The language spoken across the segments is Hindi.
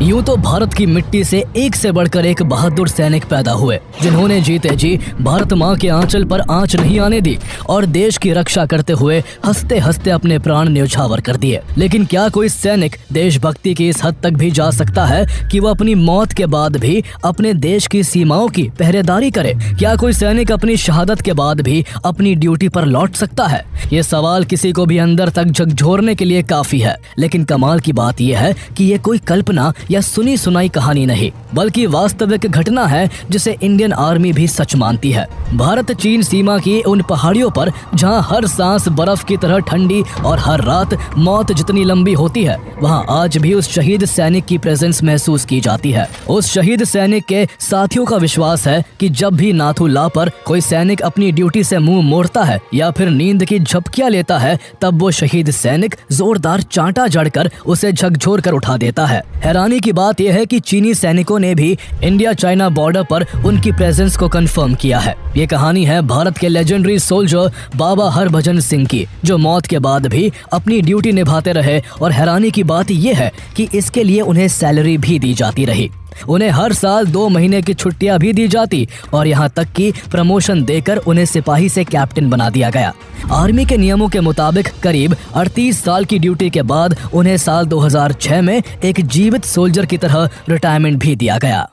यूं तो भारत की मिट्टी से एक से बढ़कर एक बहादुर सैनिक पैदा हुए, जिन्होंने जीते जी भारत माँ के आंचल पर आंच नहीं आने दी और देश की रक्षा करते हुए हंसते हंसते अपने प्राण न्यौछावर कर दिए। लेकिन क्या कोई सैनिक देशभक्ति की इस हद तक भी जा सकता है कि वो अपनी मौत के बाद भी अपने देश की सीमाओं की पहरेदारी करे? क्या कोई सैनिक अपनी शहादत के बाद भी अपनी ड्यूटी पर लौट सकता है? ये सवाल किसी को भी अंदर तक झकझोरने के लिए काफी है। लेकिन कमाल की बात यह है कि ये कोई कल्पना या सुनी सुनाई कहानी नहीं, बल्कि वास्तविक घटना है जिसे इंडियन आर्मी भी सच मानती है। भारत चीन सीमा की उन पहाड़ियों पर जहां हर सांस बर्फ की तरह ठंडी और हर रात मौत जितनी लंबी होती है, वहां आज भी उस शहीद सैनिक की प्रेजेंस महसूस की जाती है। उस शहीद सैनिक के साथियों का विश्वास है कि जब भी नाथू ला पर कोई सैनिक अपनी ड्यूटी से मुंह मोड़ता है या फिर नींद की झपकियां लेता है, तब वो शहीद सैनिक जोरदार चांटा जड़कर उसे झकझोर कर उठा देता है। हैरानी की बात यह है कि चीनी सैनिकों ने भी इंडिया चाइना बॉर्डर पर उनकी प्रेजेंस को कंफर्म किया है। ये कहानी है भारत के लेजेंडरी सोल्जर बाबा हरभजन सिंह की, जो मौत के बाद भी अपनी ड्यूटी निभाते रहे। और हैरानी की बात यह है कि इसके लिए उन्हें सैलरी भी दी जाती रही। उन्हें हर साल 2 महीने की छुट्टियां भी दी जाती और यहाँ तक कि प्रमोशन देकर उन्हें सिपाही से कैप्टन बना दिया गया। आर्मी के नियमों के मुताबिक करीब 38 साल की ड्यूटी के बाद उन्हें साल 2006 में एक जीवित सोल्जर की तरह रिटायरमेंट भी दिया गया।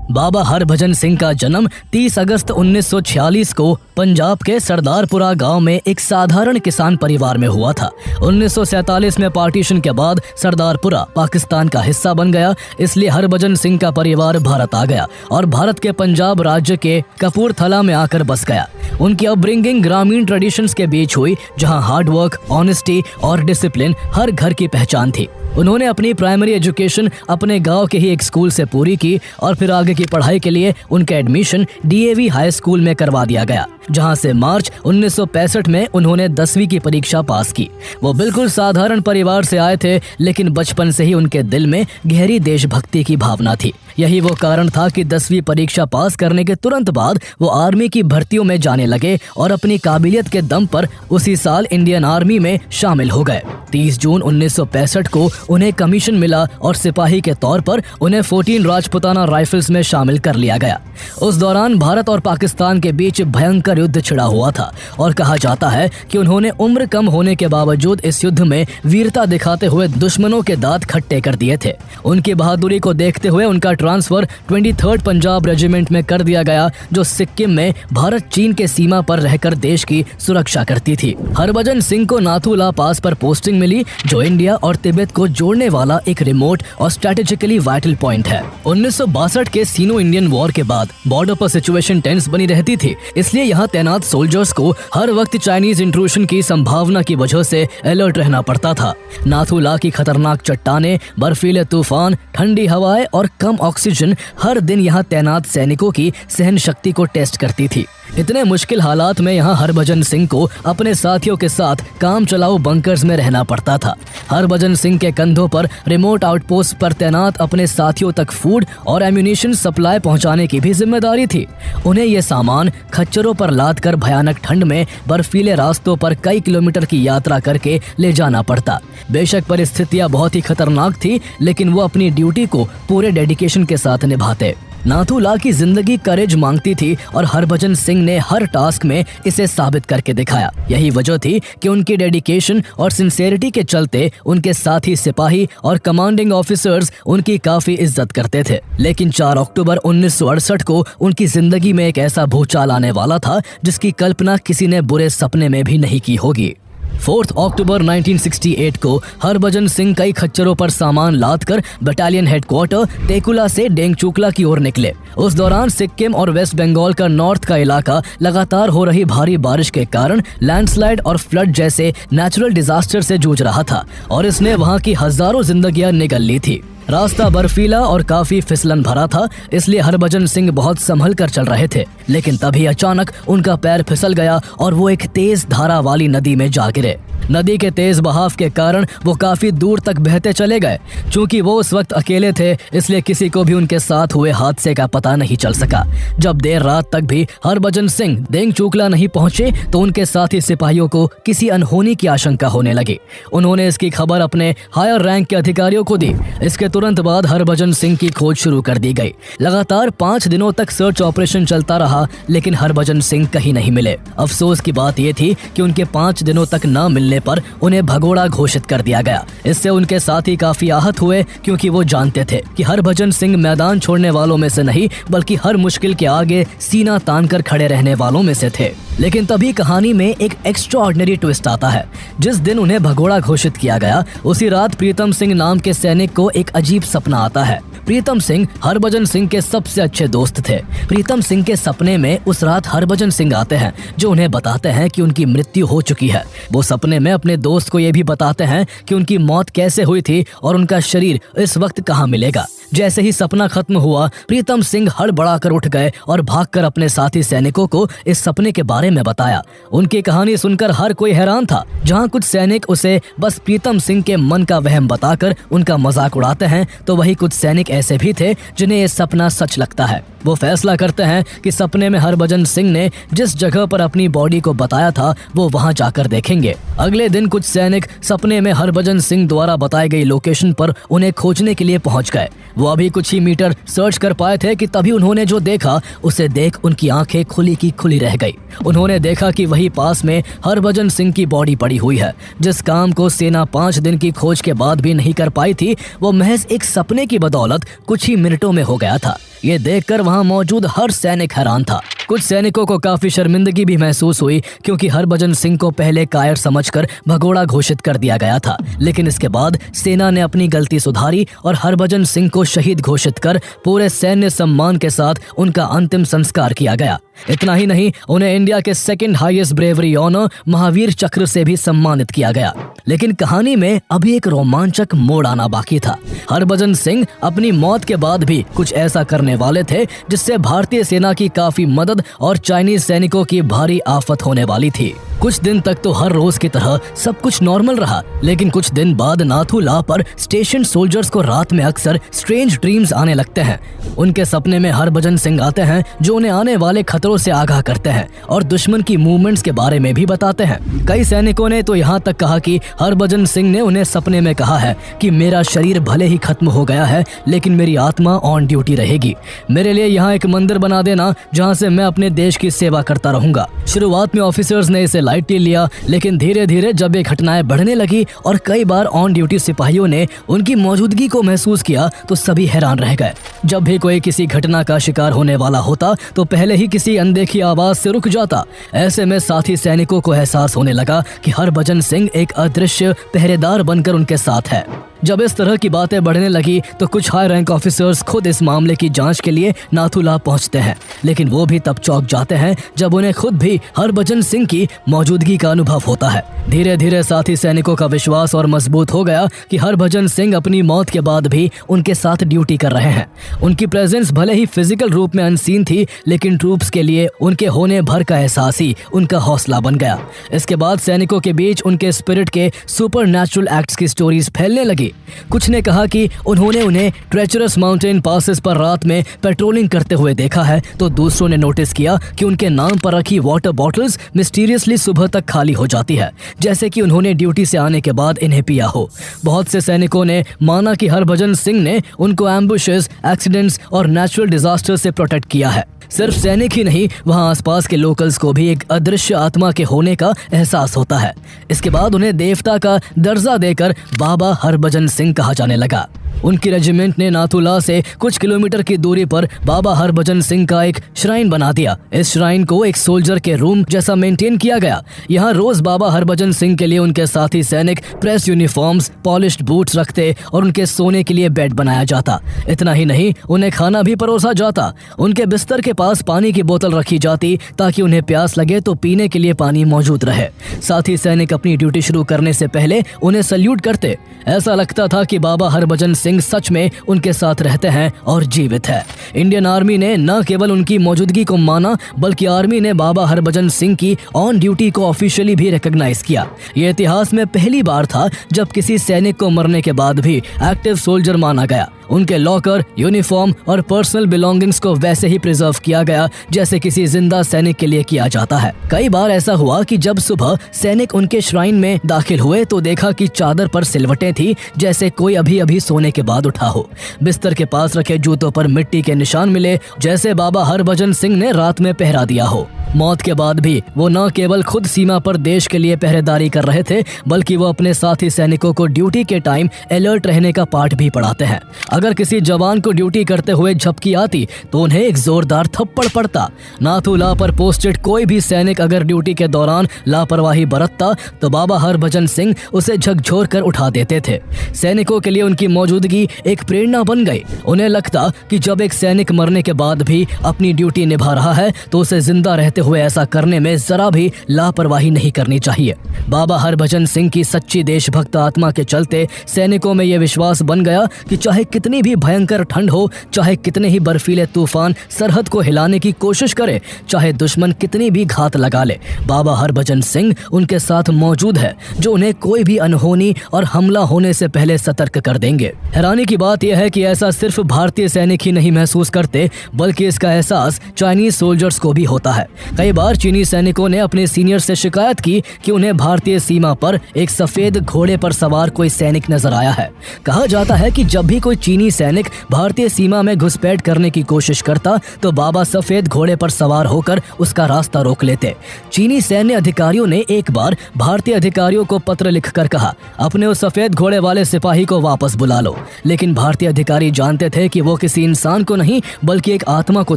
बाबा हरभजन सिंह का जन्म 30 अगस्त 1946 को पंजाब के सरदारपुरा गांव में एक साधारण किसान परिवार में हुआ था। 1947 में पार्टीशन के बाद सरदारपुरा पाकिस्तान का हिस्सा बन गया, इसलिए हरभजन सिंह का परिवार भारत आ गया और भारत के पंजाब राज्य के कपूरथला में आकर बस गया। उनकी अपब्रिंगिंग ग्रामीण ट्रेडिशंस के बीच हुई, जहां हार्ड वर्क, ऑनेस्टी और डिसिप्लिन हर घर की पहचान थी। उन्होंने अपनी प्राइमरी एजुकेशन अपने गांव के ही एक स्कूल से पूरी की और फिर आगे की पढ़ाई के लिए उनका एडमिशन डीएवी हाई स्कूल में करवा दिया गया, जहां से मार्च 1965 में उन्होंने 10वीं की परीक्षा पास की। वो बिल्कुल साधारण परिवार से आए थे, लेकिन बचपन से ही उनके दिल में गहरी देशभक्ति की भावना थी। यही वो कारण था कि 10वीं परीक्षा पास करने के तुरंत बाद वो आर्मी की भर्तियों में जाने लगे और अपनी काबिलियत के दम पर उसी साल इंडियन आर्मी में शामिल हो गए। 30 जून 1965 को उन्हें कमीशन मिला और सिपाही के तौर पर उन्हें 14 राजपुताना राइफल्स में शामिल कर लिया गया। उस दौरान भारत और पाकिस्तान के बीच भयंकर युद्ध छिड़ा हुआ था और कहा जाता है कि उन्होंने उम्र कम होने के बावजूद इस युद्ध में वीरता दिखाते हुए दुश्मनों के दांत खट्टे कर दिए थे। उनकी बहादुरी को देखते हुए उनका ट्रांसफर 23rd पंजाब रेजिमेंट में कर दिया गया, जो सिक्किम में भारत चीन के सीमा पर रहकर देश की सुरक्षा करती थी। हरभजन सिंह को नाथू ला पास पर पोस्टिंग मिली, जो इंडिया और तिब्बत को जोड़ने वाला एक रिमोट और स्ट्रेटेजिकली वाइटल पॉइंट है। 1962 के सीनो इंडियन वॉर के बाद बॉर्डर पर सिचुएशन टेंस बनी रहती थी, इसलिए यहाँ तैनात सोल्जर्स को हर वक्त चाइनीज इंट्रूशन की संभावना की वजह से अलर्ट रहना पड़ता था। नाथू ला की खतरनाक चट्टानें, बर्फीले तूफान, ठंडी हवाएं और कम ऑक्सीजन हर दिन यहाँ तैनात सैनिकों की सहन शक्ति को टेस्ट करती थी। इतने मुश्किल हालात में यहाँ हरभजन सिंह को अपने साथियों के साथ काम चलाऊ बंकर्स में रहना पड़ता था। हरभजन सिंह के कंधों पर रिमोट आउटपोस्ट पर तैनात अपने साथियों तक फूड और एम्यूनिशन सप्लाई पहुंचाने की भी जिम्मेदारी थी। उन्हें ये सामान खच्चरों पर लाद कर भयानक ठंड में बर्फीले रास्तों पर कई किलोमीटर की यात्रा करके ले जाना पड़ता। बेशक परिस्थितियां बहुत ही खतरनाक थी, लेकिन वो अपनी ड्यूटी को पूरे डेडिकेशन के साथ निभाते। नाथू ला की जिंदगी करेज मांगती थी और हरभजन सिंह ने हर टास्क में इसे साबित करके दिखाया। यही वजह थी कि उनकी डेडिकेशन और सिंसेरिटी के चलते उनके साथी सिपाही और कमांडिंग ऑफिसर्स उनकी काफी इज्जत करते थे। लेकिन 4 अक्टूबर 1968 को उनकी जिंदगी में एक ऐसा भूचाल आने वाला था जिसकी कल्पना किसी ने बुरे सपने में भी नहीं की होगी। 4 अक्टूबर 1968 को हरभजन सिंह कई खच्चरों पर सामान लादकर बटालियन हेडक्वार्टर तेकुला से डेंगचुकला की ओर निकले। उस दौरान सिक्किम और वेस्ट बंगाल का नॉर्थ का इलाका लगातार हो रही भारी बारिश के कारण लैंडस्लाइड और फ्लड जैसे नेचुरल डिजास्टर से जूझ रहा था और इसने वहां की हजारों जिंदगियां निगल ली थी। रास्ता बर्फीला और काफी फिसलन भरा था, इसलिए हरभजन सिंह बहुत संभल कर चल रहे थे। लेकिन तभी अचानक उनका पैर फिसल गया और वो एक तेज धारा वाली नदी में जा गिरे। नदी के तेज बहाव के कारण वो काफी दूर तक बहते चले गए। चूंकि वो उस वक्त अकेले थे, इसलिए किसी को भी उनके साथ हुए हादसे का पता नहीं चल सका। जब देर रात तक भी हरभजन सिंह देंगचूकला नहीं पहुंचे तो उनके साथी सिपाहियों को किसी अनहोनी की आशंका होने लगी। उन्होंने इसकी खबर अपने हायर रैंक के अधिकारियों को दी। इसके तुरंत बाद हरभजन सिंह की खोज शुरू कर दी गई। लगातार 5 दिनों तक सर्च ऑपरेशन चलता रहा, लेकिन हरभजन सिंह कहीं नहीं मिले। अफसोस की बात यह थी कि उनके 5 दिनों तक न मिलने पर उन्हें भगोड़ा घोषित कर दिया गया। इससे उनके साथी काफी आहत हुए, क्योंकि वो जानते थे कि हरभजन सिंह मैदान छोड़ने वालों में से नहीं, बल्कि हर मुश्किल के आगे सीना तानकर खड़े रहने वालों में से थे। लेकिन तभी कहानी में एक एक्स्ट्राऑर्डिनरी ट्विस्ट आता है। जिस दिन उन्हें भगोड़ा घोषित किया गया, उसी रात प्रीतम सिंह नाम के सैनिक को एक अजीब सपना आता है। प्रीतम सिंह हरभजन सिंह के सबसे अच्छे दोस्त थे। प्रीतम सिंह के सपने में उस रात हरभजन सिंह आते हैं, जो उन्हें बताते हैं कि उनकी मृत्यु हो चुकी है। वो सपने में अपने दोस्त को ये भी बताते हैं कि उनकी मौत कैसे हुई थी और उनका शरीर इस वक्त कहाँ मिलेगा। जैसे ही सपना खत्म हुआ, प्रीतम सिंह हड़बड़ाकर उठ गए और भागकर अपने साथी सैनिकों को इस सपने के बारे में बताया। उनकी कहानी सुनकर हर कोई हैरान था। जहां कुछ सैनिक उसे बस प्रीतम सिंह के मन का वहम बताकर उनका मजाक उड़ाते हैं, तो वही कुछ सैनिक ऐसे भी थे जिन्हें यह सपना सच लगता है। वो फैसला करते हैं कि सपने में हरभजन सिंह ने जिस जगह पर अपनी बॉडी को बताया था, वो वहां जाकर देखेंगे। अगले दिन कुछ सैनिक सपने में हरभजन सिंह द्वारा बताई गई लोकेशन पर उन्हें खोजने के लिए पहुंच गए। वो अभी कुछ ही मीटर सर्च कर पाए थे कि तभी उन्होंने जो देखा, उसे देख उनकी आंखें खुली की खुली रह गई। उन्होंने देखा कि वही पास में हरभजन सिंह की बॉडी पड़ी हुई है। जिस काम को सेना 5 दिन की खोज के बाद भी नहीं कर पाई थी, वो महज एक सपने की बदौलत कुछ ही मिनटों में हो गया था। ये देखकर वहां मौजूद हर सैनिक हैरान था। कुछ सैनिकों को काफी शर्मिंदगी भी महसूस हुई, क्योंकि हरभजन सिंह को पहले कायर समझकर भगोड़ा घोषित कर दिया गया था। लेकिन इसके बाद सेना ने अपनी गलती सुधारी और हरभजन सिंह को शहीद घोषित कर पूरे सैन्य सम्मान के साथ उनका अंतिम संस्कार किया गया। इतना ही नहीं, उन्हें इंडिया के 2nd highest bravery honour Mahavir चक्र से भी सम्मानित किया गया। लेकिन कहानी में अभी एक रोमांचक मोड़ आना बाकी था। हरभजन सिंह अपनी मौत के बाद भी कुछ ऐसा करने वाले थे जिससे भारतीय सेना की काफी मदद और चाइनीज सैनिकों की भारी आफत होने वाली थी। कुछ दिन तक तो हर रोज की तरह सब कुछ नॉर्मल रहा, लेकिन कुछ दिन बाद नाथू ला पर स्टेशन सोल्जर्स को रात में अक्सर स्ट्रेंज ड्रीम्स आने लगते हैं। उनके सपने में हरभजन सिंह आते हैं, जो उन्हें आने वाले खतरों से आगाह करते हैं और दुश्मन की मूवमेंट्स के बारे में भी बताते हैं। कई सैनिकों ने तो यहाँ तक कहा कि हरभजन सिंह ने उन्हें सपने में कहा है कि मेरा शरीर भले ही खत्म हो गया है, लेकिन मेरी आत्मा ऑन ड्यूटी रहेगी। मेरे लिए यहाँ एक मंदिर बना देना, जहाँ से मैं अपने देश की सेवा करता रहूंगा। शुरुआत में ऑफिसर्स ने इसे लाइटली लिया, लेकिन धीरे धीरे जब ये घटनाएं बढ़ने लगी और कई बार ऑन ड्यूटी सिपाहियों ने उनकी मौजूदगी को महसूस किया, तो सभी हैरान रह गए। जब भी कोई किसी घटना का शिकार होने वाला होता, तो पहले ही किसी अनदेखी आवाज से रुक जाता। ऐसे में साथी सैनिकों को एहसास होने लगा कि हरभजन सिंह एक अदृश्य पहरेदार बनकर उनके साथ है। जब इस तरह की बातें बढ़ने लगी, तो कुछ हाई रैंक ऑफिसर्स खुद इस मामले की जांच के लिए नाथूला पहुंचते हैं, लेकिन वो भी तब चौंक जाते हैं जब उन्हें खुद भी हरभजन सिंह की मौजूदगी का अनुभव होता है। धीरे धीरे साथी सैनिकों का विश्वास और मजबूत हो गया कि हरभजन सिंह अपनी मौत के बाद भी उनके साथ ड्यूटी कर रहे हैं। उनकी प्रेजेंस भले ही फिजिकल रूप में अनसीन थी, लेकिन ट्रूप्स के लिए उनके होने भर का एहसास ही उनका हौसला बन गया। इसके बाद सैनिकों के बीच उनके स्पिरिट के सुपर नेचुरल एक्ट्स की स्टोरीज फैलने लगी। कुछ ने कहा कि उन्होंने उन्हें ट्रेचरस माउंटेन पासेस पर रात में पेट्रोलिंग करते हुए देखा है, तो दूसरों ने नोटिस किया कि उनके नाम पर रखी वाटर बॉटल्स मिस्टीरियसली सुबह तक खाली हो जाती है, जैसे कि उन्होंने ड्यूटी से आने के बाद इन्हें पिया हो। बहुत से सैनिकों ने माना कि हरभजन सिंह ने उनको एम्बुशेस, एक्सीडेंट्स और नेचुरल डिजास्टर से प्रोटेक्ट किया है। सिर्फ सैनिक ही नहीं, वहां आसपास के लोकल्स को भी एक अदृश्य आत्मा के होने का एहसास होता है। इसके बाद उन्हें देवता का दर्जा देकर बाबा हरभजन सिंह कहा जाने लगा। उनकी रेजिमेंट ने नाथूला से कुछ किलोमीटर की दूरी पर बाबा हरभजन सिंह का एक श्राइन बना दिया। इस श्राइन को एक सोल्जर के रूम जैसा मेंटेन किया गया। यहाँ रोज बाबा हरभजन सिंह के लिए उनके साथी सैनिक प्रेस यूनिफॉर्म्स, पॉलिश्ड बूट्स रखते और उनके सोने के लिए बेड बनाया जाता। इतना ही नहीं, उन्हें खाना भी परोसा जाता। उनके बिस्तर के पास पानी की बोतल रखी जाती, ताकि उन्हें प्यास लगे तो पीने के लिए पानी मौजूद रहे। साथी सैनिक अपनी ड्यूटी शुरू करने से पहले उन्हें सल्यूट करते। ऐसा लगता था कि बाबा हरभजन सिंह सिंह सच में उनके साथ रहते हैं और जीवित है। इंडियन आर्मी ने न केवल उनकी मौजूदगी को माना बल्कि आर्मी ने बाबा हरभजन सिंह की ऑन ड्यूटी को ऑफिशियली भी रिकॉग्नाइज किया। ये इतिहास में पहली बार था जब किसी सैनिक को मरने के बाद भी एक्टिव सोल्जर माना गया। उनके लॉकर, यूनिफॉर्म और पर्सनल बिलोंगिंग्स को वैसे ही प्रिजर्व किया गया जैसे किसी जिंदा सैनिक के लिए किया जाता है। कई बार ऐसा हुआ कि जब सुबह सैनिक उनके श्राइन में दाखिल हुए तो देखा कि चादर पर सिलवटें थी जैसे कोई अभी अभी सोने के बाद उठा हो। बिस्तर के पास रखे जूतों पर मिट्टी के निशान मिले जैसे बाबा हरभजन सिंह ने रात में पहरा दिया हो। मौत के बाद भी वो न केवल खुद सीमा पर देश के लिए पहरेदारी कर रहे थे बल्कि वो अपने साथी सैनिकों को ड्यूटी के टाइम अलर्ट रहने का पाठ भी पढ़ाते हैं। अगर किसी जवान को ड्यूटी करते हुए झपकी आती तो उन्हें एक जोरदार थप्पड़ पड़ता। नाथूला पर पोस्टेड कोई भी सैनिक अगर ड्यूटी के दौरान लापरवाही बरतता तो बाबा हरभजन सिंह उसे झकझोर कर उठा देते थे। सैनिकों के लिए उनकी मौजूदगी एक प्रेरणा बन गई। उन्हें लगता कि जब एक सैनिक मरने के बाद भी अपनी ड्यूटी निभा रहा है तो उसे जिंदा रहते हुए ऐसा करने में जरा भी लापरवाही नहीं करनी चाहिए। बाबा हरभजन सिंह की सच्ची देशभक्त आत्मा के चलते सैनिकों में यह विश्वास बन गया कि चाहे कितनी भी भयंकर ठंड हो, चाहे कितने ही बर्फीले तूफान सरहद को हिलाने की कोशिश करे, चाहे दुश्मन कितनी भी घात लगा ले, बाबा हरभजन सिंह उनके साथ मौजूद है जो उन्हें कोई भी अनहोनी और हमला होने से पहले सतर्क कर देंगे। हैरानी की बात यह है कि ऐसा सिर्फ भारतीय सैनिक ही नहीं महसूस करते बल्कि इसका एहसास चाइनीज सोल्जर्स को भी होता है। कई बार चीनी सैनिकों ने अपने सीनियर से शिकायत की कि उन्हें भारतीय सीमा पर एक सफेद घोड़े पर सवार कोई सैनिक नजर आया है। कहा जाता है कि जब भी कोई चीनी सैनिक भारतीय सीमा में घुसपैठ करने की कोशिश करता तो बाबा सफेद घोड़े पर सवार होकर उसका रास्ता रोक लेते। चीनी सैन्य अधिकारियों ने एक बार भारतीय अधिकारियों को पत्र लिखकर कहा, अपने उस सफेद घोड़े वाले सिपाही को वापस बुला लो। लेकिन भारतीय अधिकारी जानते थे कि वो किसी इंसान को नहीं बल्कि एक आत्मा को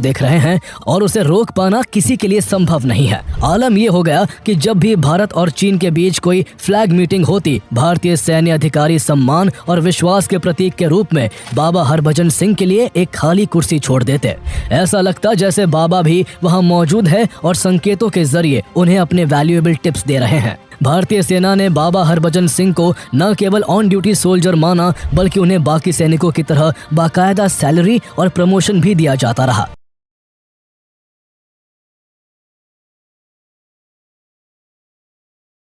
देख रहे हैं और उसे रोक पाना किसी के लिए संभव नहीं है। आलम यह हो गया कि जब भी भारत और चीन के बीच कोई फ्लैग मीटिंग होती, भारतीय सैन्य अधिकारी सम्मान और विश्वास के प्रतीक के रूप में बाबा हरभजन सिंह के लिए एक खाली कुर्सी छोड़ देते। ऐसा लगता जैसे बाबा भी वहां मौजूद है और संकेतों के जरिए उन्हें अपने वैल्यूएबल टिप्स दे रहे हैं। भारतीय सेना ने बाबा हरभजन सिंह को न केवल ऑन ड्यूटी सोल्जर माना बल्कि उन्हें बाकी सैनिकों की तरह बाकायदा सैलरी और प्रमोशन भी दिया जाता रहा।